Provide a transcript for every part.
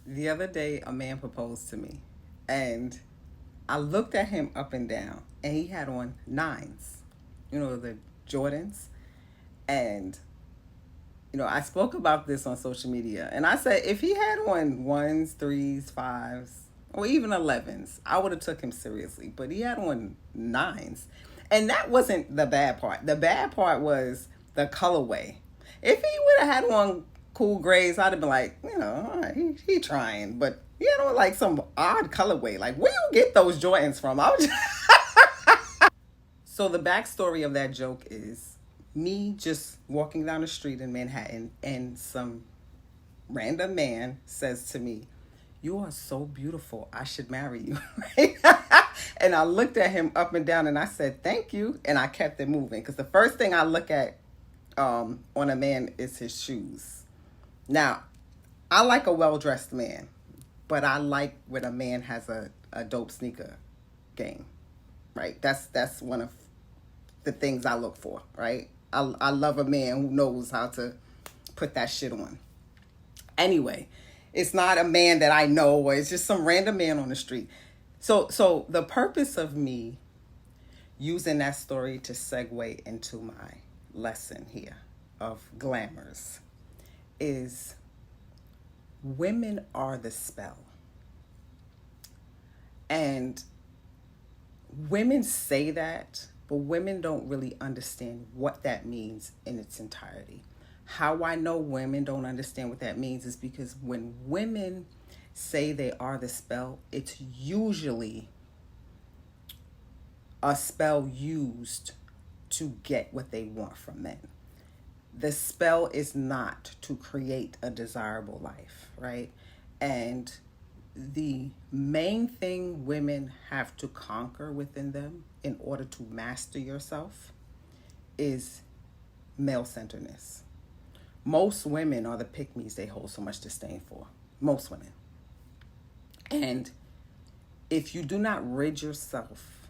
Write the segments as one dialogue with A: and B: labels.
A: The other day, a man proposed to me, and I looked at him up and down, and he had on nines, the Jordans. And, I spoke about this on social media, and I said if he had on ones, threes, fives, or even 11s, I would have took him seriously. But he had on nines, and that wasn't the bad part. The bad part was the colorway. If he would have had on cool grays, I'd have been like, all right, he trying. But like some odd colorway. Like, where you get those Jordans from? I was just... So the backstory of that joke is me just walking down the street in Manhattan, and some random man says to me, "You are so beautiful. I should marry you." Right? And I looked at him up and down, and I said, "Thank you," and I kept it moving, because the first thing I look at on a man is his shoes. Now, I like a well-dressed man, but I like when a man has a dope sneaker game. Right? That's one of the things I look for. Right? I love a man who knows how to put that shit on. Anyway, it's not a man that I know, or it's just some random man on the street. So the purpose of me using that story to segue into my lesson here of glamours is women are the spell. And women say that, but women don't really understand what that means in its entirety. How I know women don't understand what that means is because when women say they are the spell, it's usually a spell used to get what they want from men. The spell is not to create a desirable life, right? And the main thing women have to conquer within them in order to master yourself is male-centeredness. Most women are the pick-me's they hold so much disdain for. Most women. And if you do not rid yourself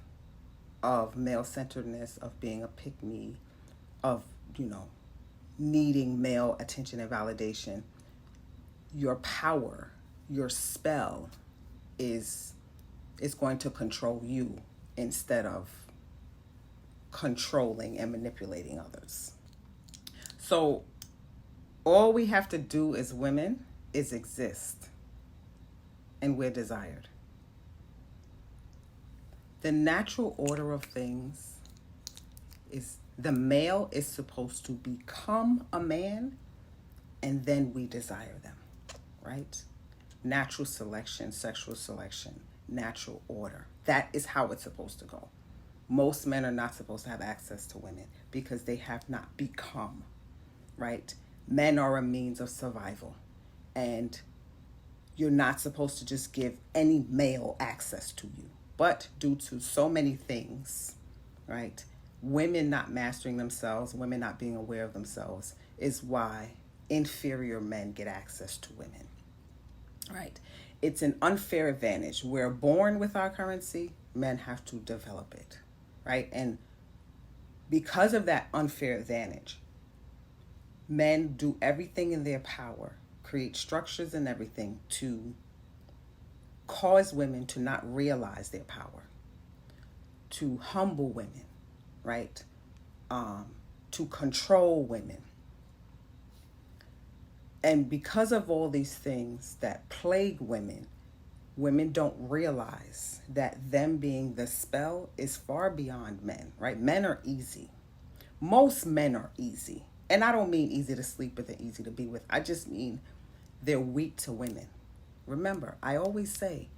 A: of male-centeredness, of being a pick-me, of, needing male attention and validation, your power, your spell is going to control you instead of controlling and manipulating others. So all we have to do as women is exist, and we're desired. The natural order of things is the male is supposed to become a man, and then we desire them, right? Natural selection, sexual selection, natural order. That is how it's supposed to go. Most men are not supposed to have access to women because they have not become, right? Men are a means of survival, and you're not supposed to just give any male access to you. But due to so many things, right, women not mastering themselves, women not being aware of themselves, is why inferior men get access to women, right? It's an unfair advantage. We're born with our currency, men have to develop it, right? And because of that unfair advantage, men do everything in their power, create structures and everything to cause women to not realize their power, to humble women, right? To control women. And because of all these things that plague women, women don't realize that them being the spell is far beyond men, right? Men are easy. Most men are easy. And I don't mean easy to sleep with and easy to be with. I just mean they're weak to women. Remember, I always say,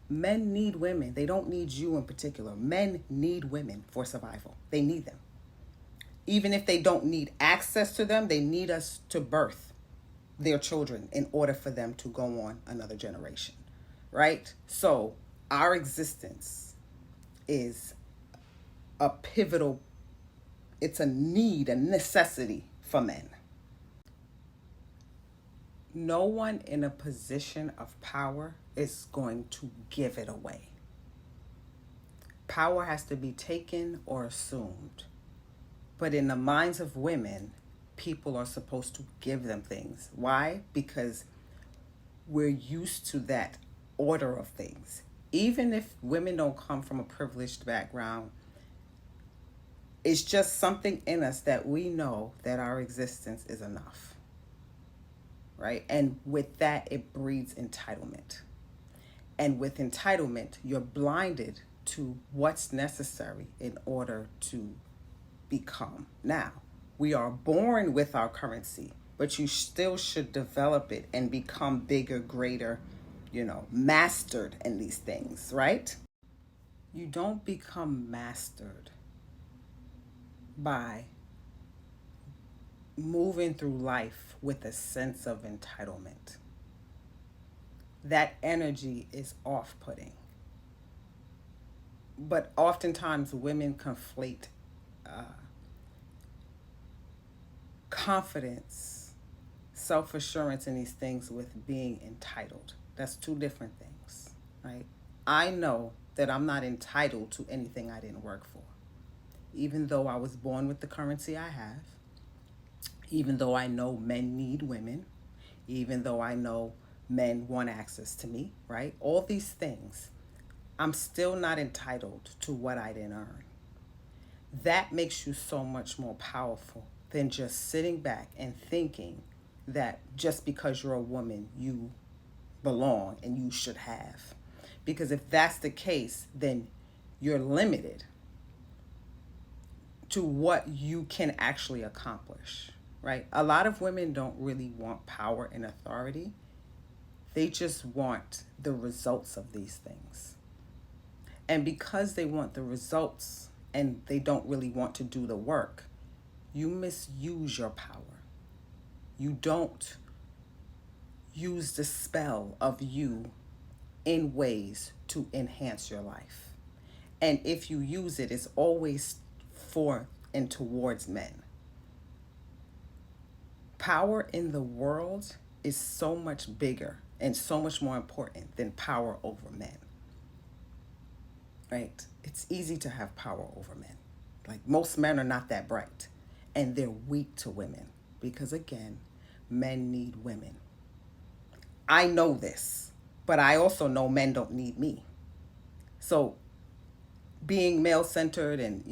A: men need women. They don't need you in particular. Men need women for survival. They need them. Even if they don't need access to them, they need us to birth their children in order for them to go on another generation, right? So our existence is a pivotal, it's a need, a necessity for men. No one in a position of power is going to give it away. Power has to be taken or assumed. But in the minds of women, people are supposed to give them things. Why? Because we're used to that order of things. Even if women don't come from a privileged background, it's just something in us that we know that our existence is enough, right? And with that, it breeds entitlement. And with entitlement, you're blinded to what's necessary in order to become. Now, we are born with our currency, but you still should develop it and become bigger, greater, mastered in these things, right? You don't become mastered by moving through life with a sense of entitlement. That energy is off-putting. But oftentimes women conflate confidence, self-assurance in these things with being entitled. That's two different things, right? I know that I'm not entitled to anything I didn't work for. Even though I was born with the currency I have, even though I know men need women, even though I know men want access to me, right? All these things, I'm still not entitled to what I didn't earn. That makes you so much more powerful than just sitting back and thinking that just because you're a woman, you belong and you should have. Because if that's the case, then you're limited to what you can actually accomplish, right? A lot of women don't really want power and authority. They just want the results of these things. And because they want the results and they don't really want to do the work, you misuse your power. You don't use the spell of you in ways to enhance your life. And if you use it, it's always for and towards men. Power in the world is so much bigger and so much more important than power over men. Right? It's easy to have power over men. Like, most men are not that bright, and they're weak to women because, again, men need women. I know this, but I also know men don't need me. So being male-centered and,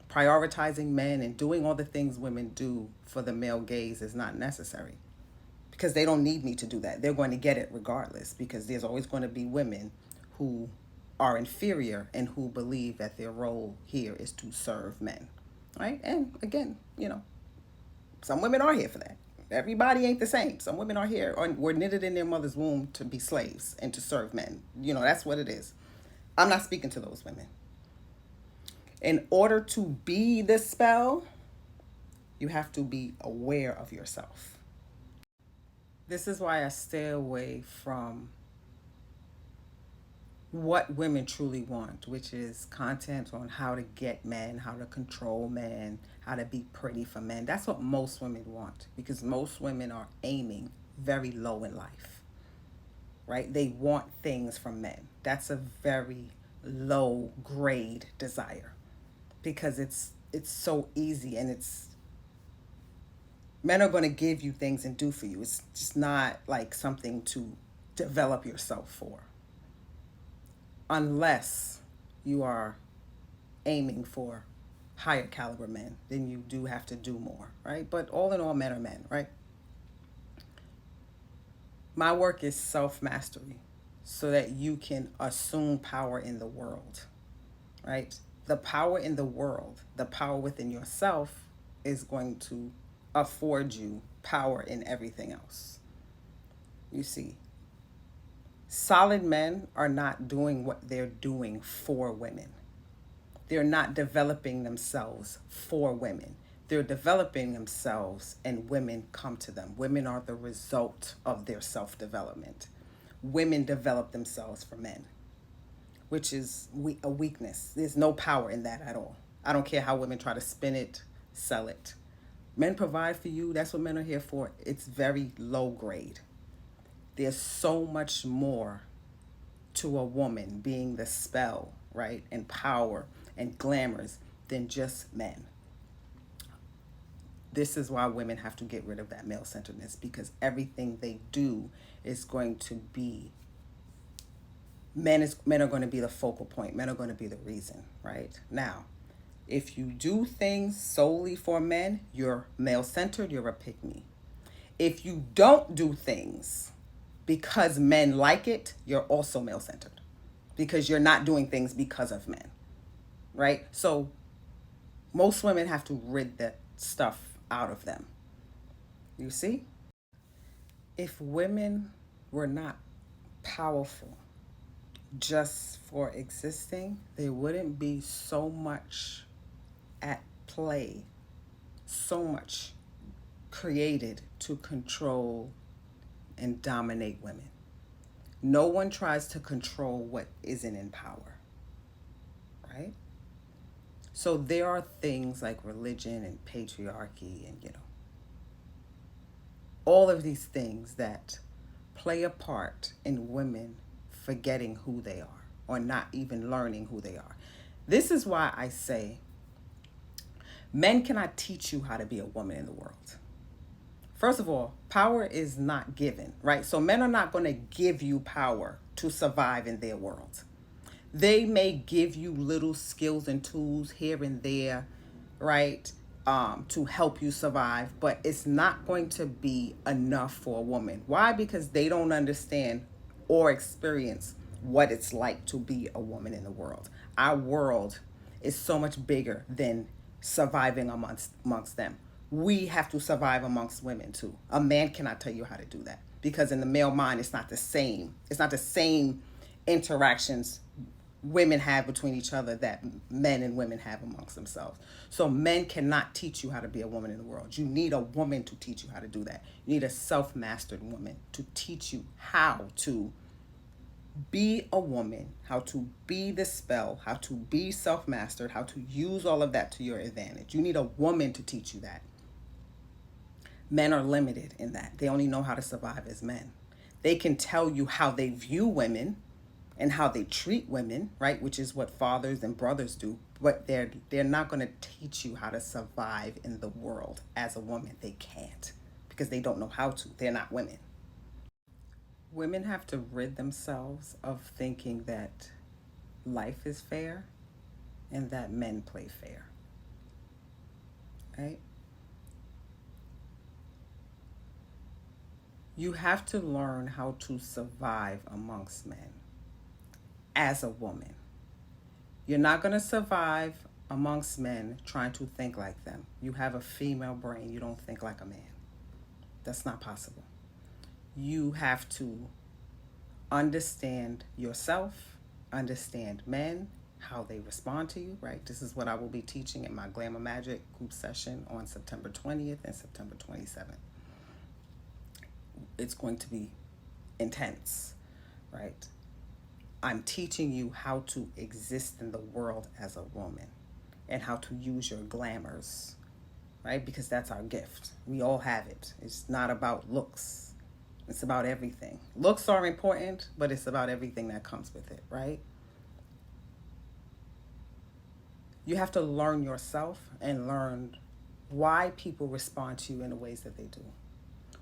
A: prioritizing men and doing all the things women do for the male gaze is not necessary, because they don't need me to do that. They're going to get it regardless, because there's always going to be women who are inferior and who believe that their role here is to serve men, right? And again, some women are here for that. Everybody ain't the same. Some women are here or were knitted in their mother's womb to be slaves and to serve men. That's what it is. I'm not speaking to those women. In order to be the spell, you have to be aware of yourself. This is why I stay away from what women truly want, which is content on how to get men, how to control men, how to be pretty for men. That's what most women want, because most women are aiming very low in life, right? They want things from men. That's a very low grade desire, because it's so easy, and men are going to give you things and do for you. It's just not like something to develop yourself for, unless you are aiming for higher caliber men. Then you do have to do more, right? But all in all, men are men, right? My work is self-mastery, so that you can assume power in the world, right? The power in the world, the power within yourself, is going to afford you power in everything else. You see, solid men are not doing what they're doing for women. They're not developing themselves for women. They're developing themselves, and women come to them. Women are the result of their self-development. Women develop themselves for men, which is a weakness. There's no power in that at all. I don't care how women try to spin it, sell it. Men provide for you. That's what men are here for. It's very low grade. There's so much more to a woman being the spell, right, and power and glamours than just men. This is why women have to get rid of that male-centeredness, because everything they do is going to be men are going to be the focal point. Men are going to be the reason, right? Now, if you do things solely for men, you're male-centered, you're a pick-me. If you don't do things because men like it, you're also male-centered, because you're not doing things because of men, right? So most women have to rid that stuff out of them. You see? If women were not powerful just for existing, there wouldn't be so much at play, so much created to control and dominate women. No one tries to control what isn't in power, right? So there are things like religion and patriarchy and, all of these things that play a part in women forgetting who they are or not even learning who they are. This is why I say men cannot teach you how to be a woman in the world. First of all, power is not given, right? So men are not going to give you power to survive in their world. They may give you little skills and tools here and there, right, to help you survive, but it's not going to be enough for a woman. Why? Because they don't understand or experience what it's like to be a woman in the world. Our world is so much bigger than surviving amongst them. We have to survive amongst women too. A man cannot tell you how to do that, because in the male mind, it's not the same. It's not the same interactions women have between each other that men and women have amongst themselves. So men cannot teach you how to be a woman in the world. You need a woman to teach you how to do that. You need a self-mastered woman to teach you how to be a woman, how to be the spell, how to be self-mastered, how to use all of that to your advantage. You need a woman to teach you that. Men are limited in that. They only know how to survive as men. They can tell you how they view women and how they treat women, right? Which is what fathers and brothers do. But they're not going to teach you how to survive in the world as a woman. They can't, because they don't know how to. They're not women. Women have to rid themselves of thinking that life is fair and that men play fair, right? You have to learn how to survive amongst men as a woman. You're not going to survive amongst men trying to think like them. You have a female brain. You don't think like a man. That's not possible. You have to understand yourself, understand men, how they respond to you, right? This is what I will be teaching in my Glamour Magic group session on September 20th and September 27th. It's going to be intense, right? I'm teaching you how to exist in the world as a woman and how to use your glamours, right? Because that's our gift. We all have it. It's not about looks. It's about everything. Looks are important, but it's about everything that comes with it, right? You have to learn yourself and learn why people respond to you in the ways that they do.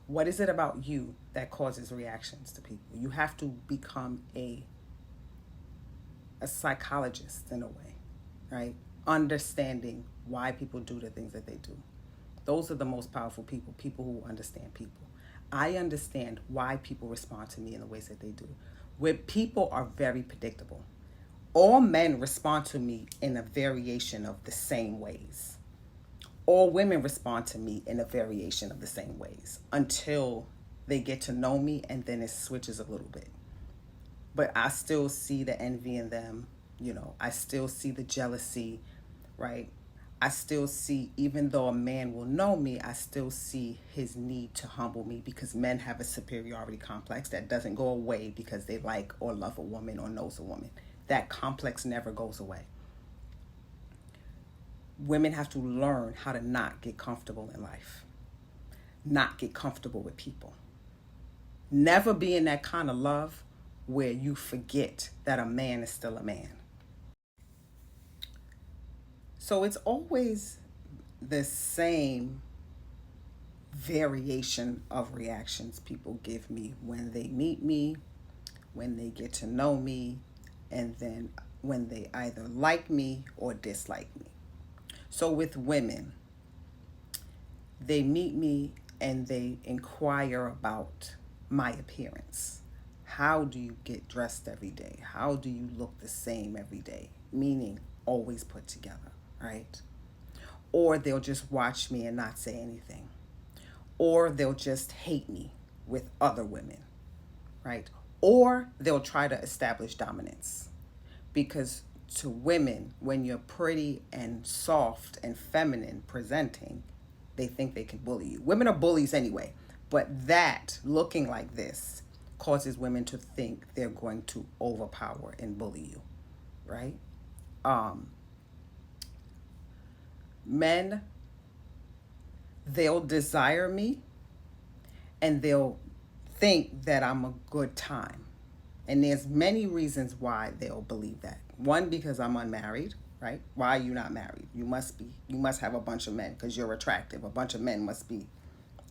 A: What is it about you that causes reactions to people? You have to become a psychologist in a way, right? Understanding why people do the things that they do. Those are the most powerful people, people who understand people. I understand why people respond to me in the ways that they do. Where people are very predictable. All men respond to me in a variation of the same ways. All women respond to me in a variation of the same ways until they get to know me, and then it switches a little bit. But I still see the envy in them, I still see the jealousy, right? I still see, even though a man will know me, I still see his need to humble me, because men have a superiority complex that doesn't go away because they like or love a woman or knows a woman. That complex never goes away. Women have to learn how to not get comfortable in life, not get comfortable with people. Never be in that kind of love where you forget that a man is still a man. So it's always the same variation of reactions people give me when they meet me, when they get to know me, and then when they either like me or dislike me. So with women, they meet me and they inquire about my appearance. How do you get dressed every day? How do you look the same every day? Meaning always put together, right? Or they'll just watch me and not say anything. Or they'll just hate me with other women, right? Or they'll try to establish dominance. Because to women, when you're pretty and soft and feminine presenting, they think they can bully you. Women are bullies anyway, but that looking like this causes women to think they're going to overpower and bully you, right? Men, they'll desire me and they'll think that I'm a good time. And there's many reasons why they'll believe that. One, because I'm unmarried, right? Why are you not married? You must have a bunch of men because you're attractive. A bunch of men must be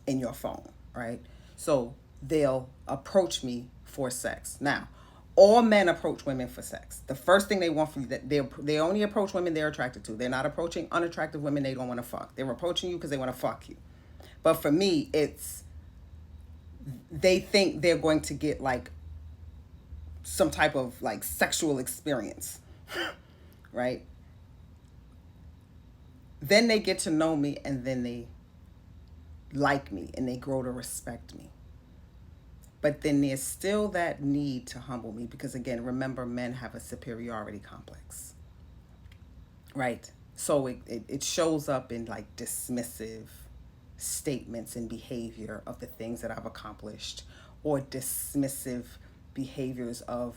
A: in your phone, right? So they'll approach me for sex. Now, all men approach women for sex. The first thing they want from you, that they only approach women they're attracted to. They're not approaching unattractive women they don't want to fuck. They're approaching you because they want to fuck you. But for me, it's they think they're going to get like some type of like sexual experience, right? Then they get to know me and then they like me and they grow to respect me. But then there's still that need to humble me because, again, remember, men have a superiority complex, right? So it shows up in like dismissive statements and behavior of the things that I've accomplished, or dismissive behaviors of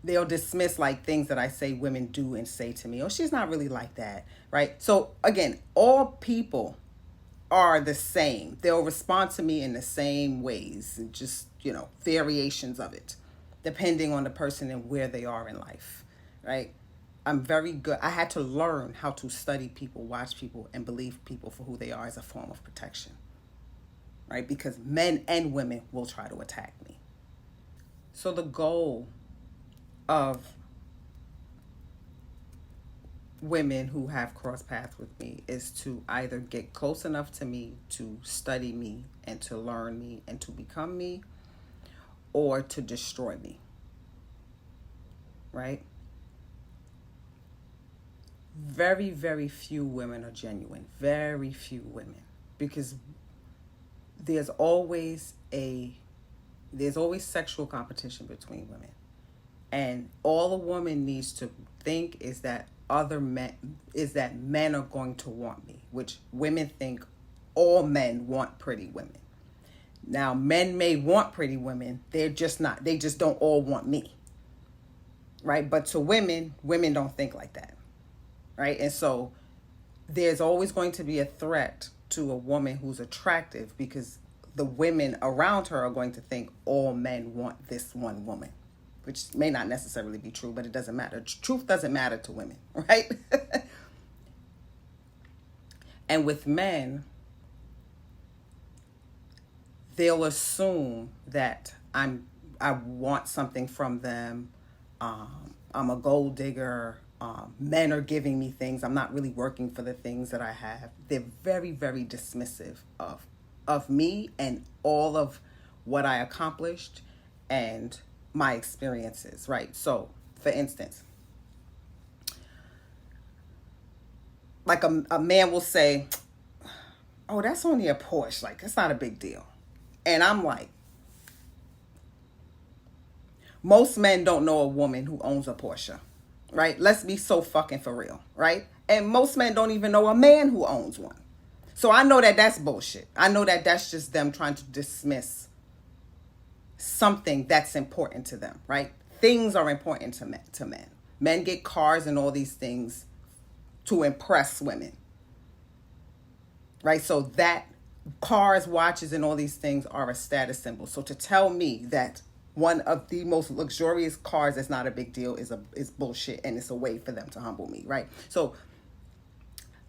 A: they'll dismiss like things that I say women do and say to me, oh, she's not really like that, right? So again, all people are the same. They'll respond to me in the same ways, and just, variations of it, depending on the person and where they are in life, right? I'm very good. I had to learn how to study people, watch people, and believe people for who they are as a form of protection, right? Because men and women will try to attack me. So the goal of women who have crossed paths with me is to either get close enough to me to study me and to learn me and to become me, or to destroy me, right? Very, very few women are genuine. Very few women. Because there's always sexual competition between women. And all a woman needs to think is that men are going to want me, which women think all men want pretty women. Now, men may want pretty women. They just don't all want me, right? But to women don't think like that, right? And so there's always going to be a threat to a woman who's attractive, because the women around her are going to think all men want this one woman, which may not necessarily be true, but it doesn't matter. Truth doesn't matter to women, right? And with men, they'll assume that I want something from them. I'm a gold digger. Men are giving me things. I'm not really working for the things that I have. They're very, very dismissive of me and all of what I accomplished and my experiences, right? So, for instance, like a man will say, oh, that's only a Porsche. Like, it's not a big deal. And I'm like, most men don't know a woman who owns a Porsche, right? Let's be so fucking for real, right? And most men don't even know a man who owns one. So I know that that's bullshit. I know that that's just them trying to dismiss something that's important to them, right? Things are important to men. Men get cars and all these things to impress women, right? So that cars, watches, and all these things are a status symbol. So to tell me that one of the most luxurious cars is not a big deal is bullshit, and it's a way for them to humble me, right? So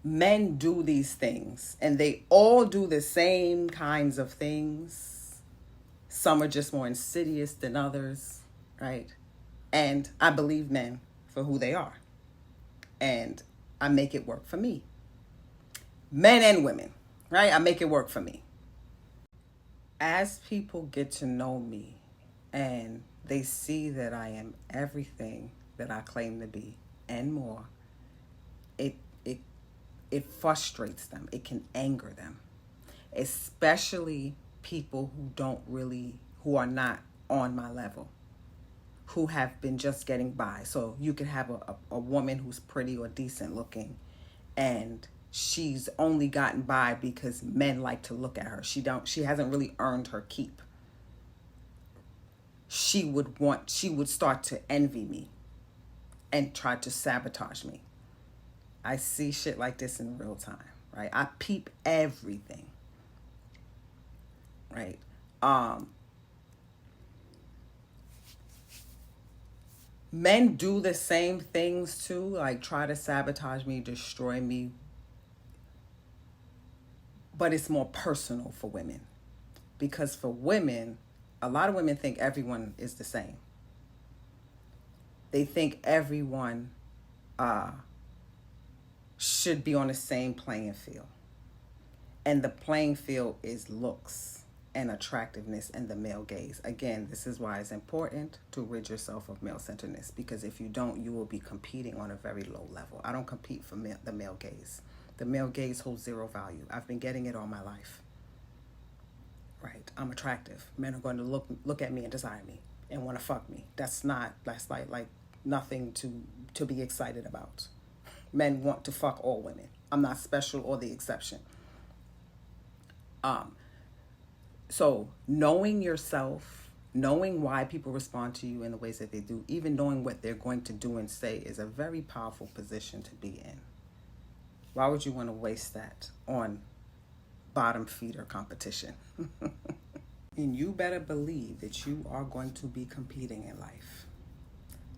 A: Men do these things, and they all do the same kinds of things. Some are just more insidious than others, right? And I believe men for who they are. And I make it work for me. Men and women, right? I make it work for me. As people get to know me and they see that I am everything that I claim to be and more, it it it frustrates them. It can anger them, especially people who are not on my level, who have been just getting by. So you could have a woman who's pretty or decent looking, and she's only gotten by because men like to look at her. She hasn't really earned her keep. She would start to envy me and try to sabotage me. I see shit like this in real time, right? I peep everything, right? Men do the same things too, like try to sabotage me, destroy me, but it's more personal for women. Because for women, a lot of women think everyone is the same. They think everyone should be on the same playing field. And the playing field is looks and attractiveness and the male gaze. Again, this is why it's important to rid yourself of male-centeredness, because if you don't, you will be competing on a very low level. I don't compete for the male gaze. The male gaze holds zero value. I've been getting it all my life. Right? I'm attractive. Men are going to look at me and desire me and want to fuck me. That's like nothing to be excited about. Men want to fuck all women. I'm not special or the exception. So knowing yourself, knowing why people respond to you in the ways that they do, even knowing what they're going to do and say, is a very powerful position to be in. Why would you want to waste that on bottom feeder competition? And you better believe that you are going to be competing in life.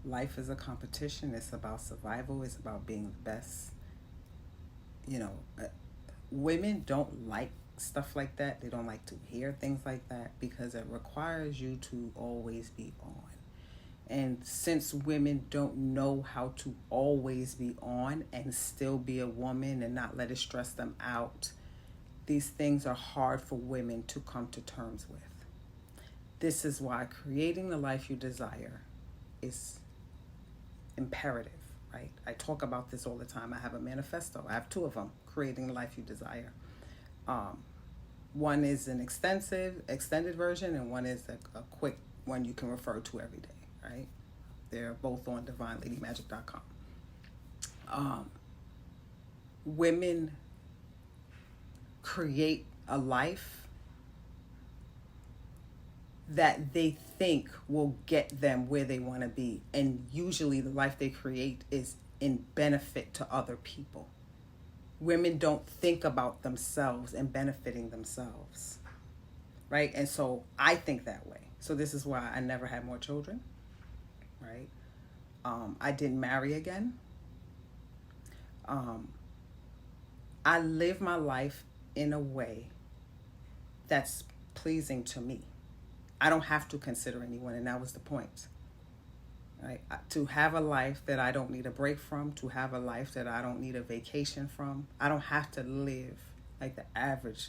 A: Life is a competition. It's about survival. It's about being the best. Women don't like stuff like that. They don't like to hear things like that because it requires you to always be on. And since women don't know how to always be on and still be a woman and not let it stress them out, these things are hard for women to come to terms with. This is why creating the life you desire is imperative, right? I talk about this all the time. I have a manifesto. I have two of them, creating the life you desire. One is an extended version, and one is a quick one you can refer to every day, right? They're both on divineladymagic.com. Women create a life that they think will get them where they want to be. And usually the life they create is in benefit to other people. Women don't think about themselves and benefiting themselves, right? And so I think that way. So this is why I never had more children, right? I didn't marry again. I live my life in a way that's pleasing to me. I don't have to consider anyone, and that was the point. Right? To have a life that I don't need a break from, to have a life that I don't need a vacation from. I don't have to live like the average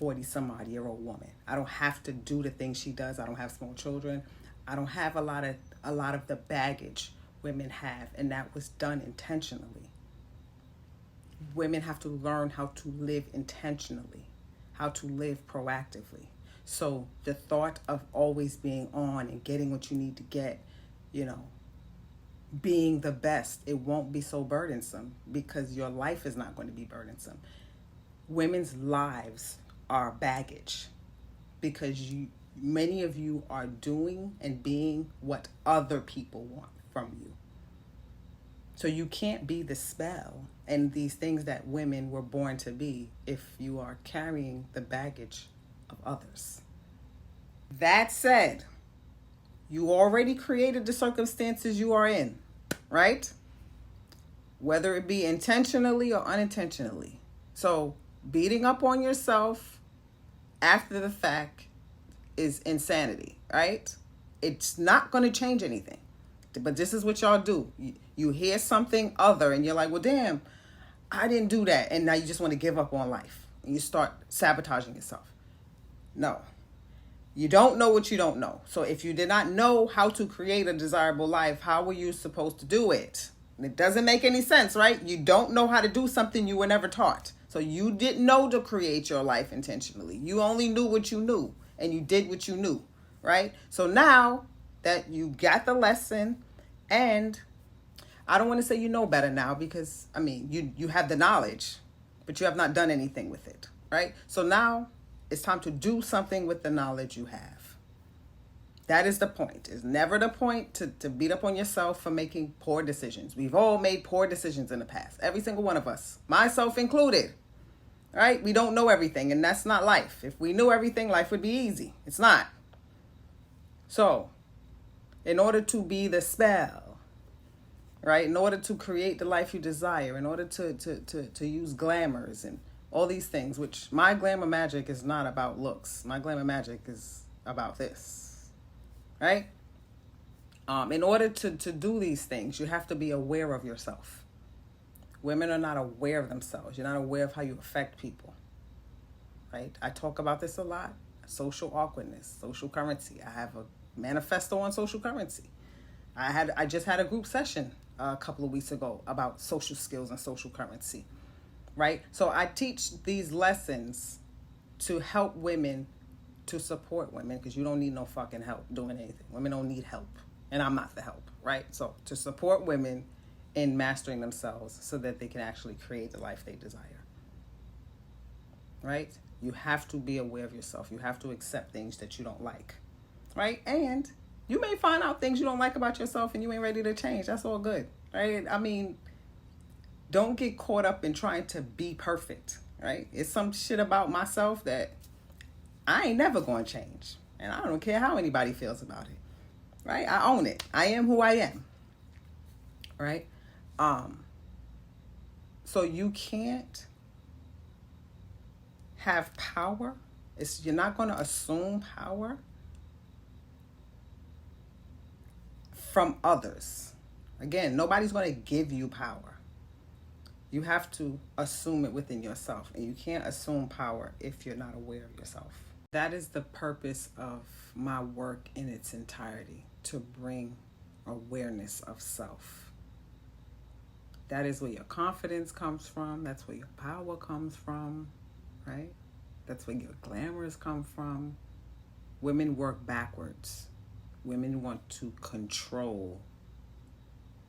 A: 40-some-odd-year-old woman. I don't have to do the things she does. I don't have small children. I don't have a lot of the baggage women have, and that was done intentionally. Women have to learn how to live intentionally, how to live proactively. So the thought of always being on and getting what you need to get, being the best, it won't be so burdensome because your life is not going to be burdensome. Women's lives are baggage because many of you are doing and being what other people want from you. So you can't be the spell and these things that women were born to be if you are carrying the baggage of others. That said, you already created the circumstances you are in, right? whether it be intentionally or unintentionally. So beating up on yourself after the fact is insanity, right? It's not going to change anything. But this is what y'all do. You hear something other and you're like, well, damn, I didn't do that. And now you just want to give up on life. And you start sabotaging yourself. No. You don't know what you don't know. So if you did not know how to create a desirable life, how were you supposed to do it? It doesn't make any sense, right? You don't know how to do something you were never taught. So you didn't know to create your life intentionally. You only knew what you knew, and you did what you knew, right? So now that you got the lesson, and I don't want to say you know better now, because, I mean, you have the knowledge, but you have not done anything with it, right? So now it's time to do something with the knowledge you have. That is the point. It's never the point to beat up on yourself for making poor decisions. We've all made poor decisions in the past. Every single one of us, myself included, right? We don't know everything, and that's not life. If we knew everything, life would be easy. It's not. So, in order to be the spell, right? In order to create the life you desire, in order to use glamours and all these things, which my glamour magic is not about looks. My glamour magic is about this, right? In order to do these things, you have to be aware of yourself. Women are not aware of themselves. You're not aware of how you affect people, right? I talk about this a lot. Social awkwardness, social currency. I have a manifesto on social currency. I just had a group session a couple of weeks ago about social skills and social currency, right? So I teach these lessons to help women, to support women, because you don't need no fucking help doing anything. Women don't need help, and I'm not the help, right? So to support women in mastering themselves so that they can actually create the life they desire, right? You have to be aware of yourself. You have to accept things that you don't like, right? And you may find out things you don't like about yourself and you ain't ready to change. That's all good, right? I mean, don't get caught up in trying to be perfect, right? It's some shit about myself that I ain't never going to change. And I don't care how anybody feels about it, right? I own it. I am who I am, right? So you can't have power. You're not going to assume power from others. Again, nobody's going to give you power. You have to assume it within yourself, and you can't assume power if you're not aware of yourself. That is the purpose of my work in its entirety, to bring awareness of self. That is where your confidence comes from. That's where your power comes from, right? That's where your glamours come from. Women work backwards. Women want to control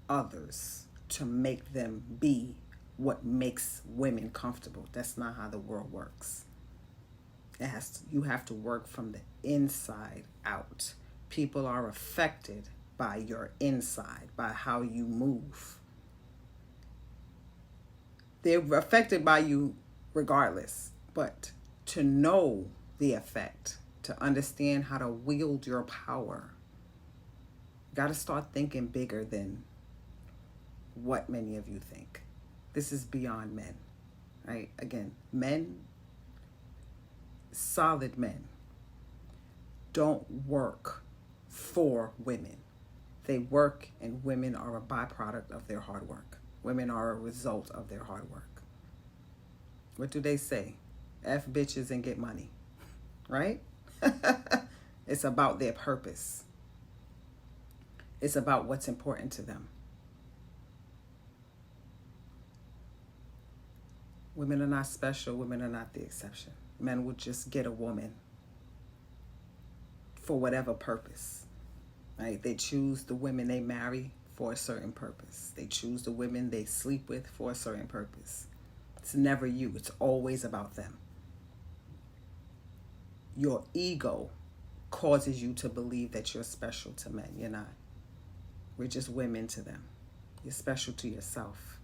A: others to make them be what makes women comfortable. That's not how the world works. You have to work from the inside out. People are affected by your inside, by how you move. They're affected by you regardless, but to know the effect, to understand how to wield your power, you got to start thinking bigger than what many of you think. This is beyond men, right? Again, men, solid men, don't work for women. They work, and women are a byproduct of their hard work. Women are a result of their hard work. What do they say? F bitches and get money, right? It's about their purpose. It's about what's important to them. Women are not special. Women are not the exception. Men will just get a woman for whatever purpose, right? They choose the women they marry for a certain purpose. They choose the women they sleep with for a certain purpose. It's never you. It's always about them. Your ego causes you to believe that you're special to men. You're not. We're just women to them. You're special to yourself.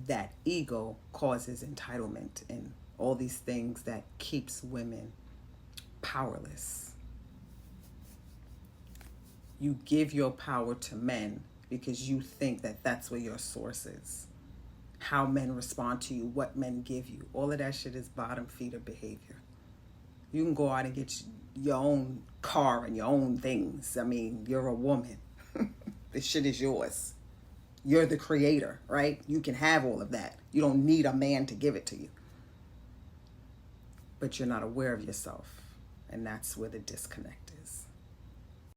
A: That ego causes entitlement and all these things that keeps women powerless. You give your power to men because you think that that's where your source is. How men respond to you, what men give you, all of that shit is bottom feeder behavior. You can go out and get your own car and your own things. I mean, you're a woman. This shit is yours. You're the creator, right? You can have all of that. You don't need a man to give it to you. But you're not aware of yourself. And that's where the disconnect is.